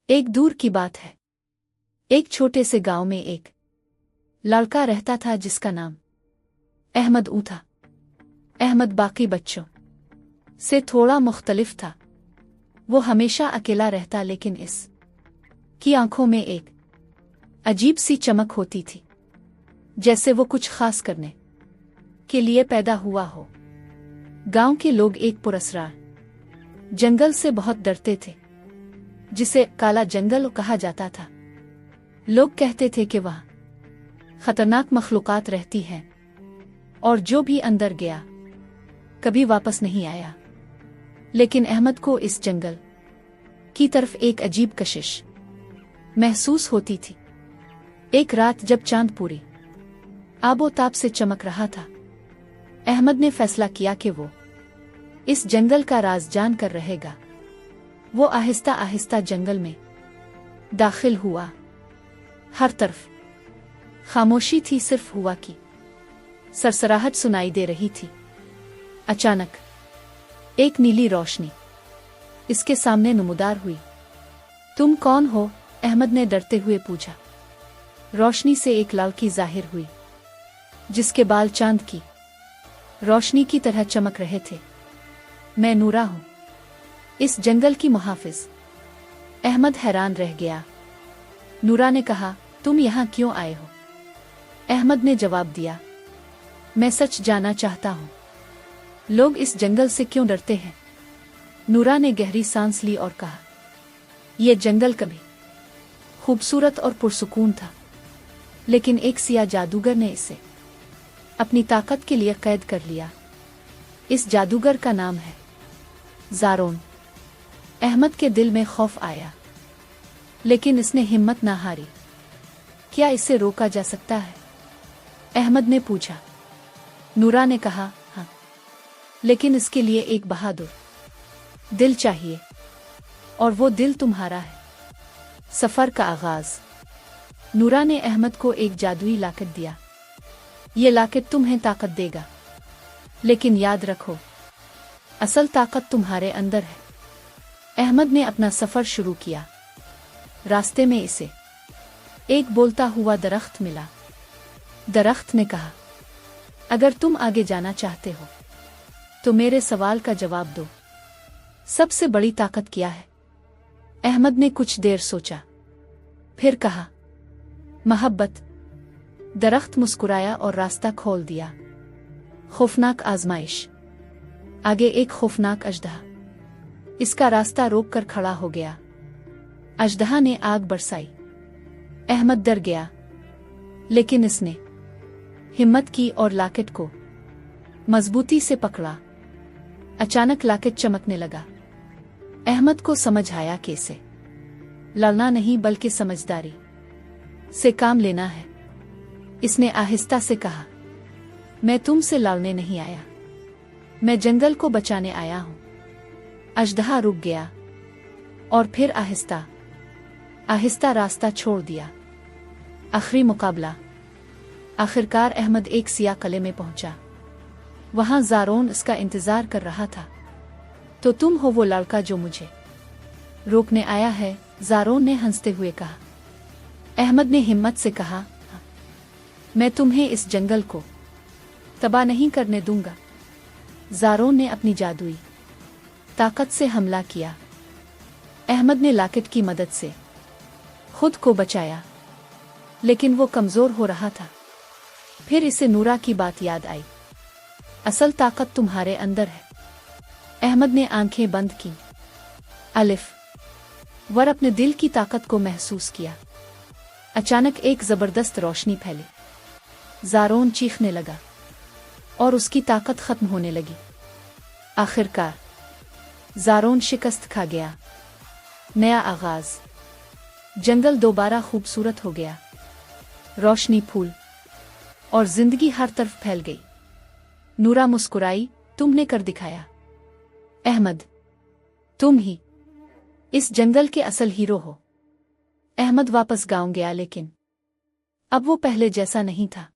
एक दूर की बात है। एक छोटे से गांव में एक लड़का रहता था जिसका नाम अहमद था। अहमद बाकी बच्चों से थोड़ा मुख्तलिफ था। वो हमेशा अकेला रहता, लेकिन इस की आंखों में एक अजीब सी चमक होती थी, जैसे वो कुछ खास करने के लिए पैदा हुआ हो। गांव के लोग एक पुरस्कार जंगल से बहुत डरते थे, जिसे काला जंगल कहा जाता था। लोग कहते थे कि वहाँ खतरनाक मखलूकात रहती हैं और जो भी अंदर गया कभी वापस नहीं आया। लेकिन अहमद को इस जंगल की तरफ एक अजीब कशिश महसूस होती थी। एक रात जब चांद पूरी आबोताब से चमक रहा था, अहमद ने फैसला किया कि वो इस जंगल का राज जान कर रहेगा। वो आहिस्ता आहिस्ता जंगल में दाखिल हुआ। हर तरफ खामोशी थी, सिर्फ हवा की सरसराहट सुनाई दे रही थी। अचानक एक नीली रोशनी इसके सामने नमूदार हुई। तुम कौन हो? अहमद ने डरते हुए पूछा। रोशनी से एक लड़की जाहिर हुई, जिसके बाल चांद की रोशनी की तरह चमक रहे थे। मैं नूरा हूं, इस जंगल की मुहाफिज। अहमद हैरान रह गया। नूरा ने कहा, तुम यहाँ क्यों आए हो? अहमद ने जवाब दिया, मैं सच जानना चाहता हूँ। लोग इस जंगल से क्यों डरते हैं? नूरा ने गहरी सांस ली और कहा, यह जंगल कभी खूबसूरत और पुरसुकून था, लेकिन एक सियाह जादूगर ने इसे अपनी ताकत के लिए कैद कर लिया। इस जादूगर का नाम है ज़ारोन। अहमद के दिल में खौफ आया, लेकिन इसने हिम्मत ना हारी। क्या इसे रोका जा सकता है? अहमद ने पूछा। नूरा ने कहा, हाँ, लेकिन इसके लिए एक बहादुर दिल चाहिए, और वो दिल तुम्हारा है। सफर का आगाज। नूरा ने अहमद को एक जादुई लाकेट दिया। ये लाकेट तुम्हें ताकत देगा, लेकिन याद रखो, असल ताकत तुम्हारे अंदर है। अहमद ने अपना सफर शुरू किया। रास्ते में इसे एक बोलता हुआ दरख्त मिला। दरख्त ने कहा, अगर तुम आगे जाना चाहते हो तो मेरे सवाल का जवाब दो। सबसे बड़ी ताकत क्या है? अहमद ने कुछ देर सोचा, फिर कहा, मोहब्बत। दरख्त मुस्कुराया और रास्ता खोल दिया। खौफनाक आजमाइश। आगे एक खौफनाक अजदहा इसका रास्ता रोक कर खड़ा हो गया। अजदहा ने आग बरसाई। अहमद डर गया, लेकिन इसने हिम्मत की और लाकेट को मजबूती से पकड़ा। अचानक लाकेट चमकने लगा। अहमद को समझ आया कि इसे लड़ना नहीं बल्कि समझदारी से काम लेना है। इसने आहिस्ता से कहा, मैं तुमसे लड़ने नहीं आया, मैं जंगल को बचाने आया हूं। अजदहा रुक गया और फिर आहिस्ता आहिस्ता रास्ता छोड़ दिया। आखिरी मुकाबला। आखिरकार अहमद एक सियाह किले में पहुंचा। वहां ज़ारोन इसका इंतजार कर रहा था। तो तुम हो वो लड़का जो मुझे रोकने आया है? ज़ारोन ने हंसते हुए कहा। अहमद ने हिम्मत से कहा, हाँ, मैं तुम्हें इस जंगल को तबाह नहीं करने दूंगा। ज़ारोन ने अपनी जादुई ताकत से हमला किया। अहमद ने लाकेट की मदद से खुद को बचाया, लेकिन वो कमजोर हो रहा था। फिर इसे नूरा की बात याद आई, असल ताकत तुम्हारे अंदर है। अहमद ने आंखें बंद की। अलिफ वर अपने दिल की ताकत को महसूस किया। अचानक एक जबरदस्त रोशनी फैली। ज़ारोन चीखने लगा और उसकी ताकत खत्म होने लगी। आखिरकार ज़ारोन शिकस्त खा गया। नया आगाज। जंगल दोबारा खूबसूरत हो गया। रोशनी, फूल और जिंदगी हर तरफ फैल गई। नूरा मुस्कुराई, तुमने कर दिखाया अहमद, तुम ही इस जंगल के असल हीरो हो। अहमद वापस गांव गया, लेकिन अब वो पहले जैसा नहीं था।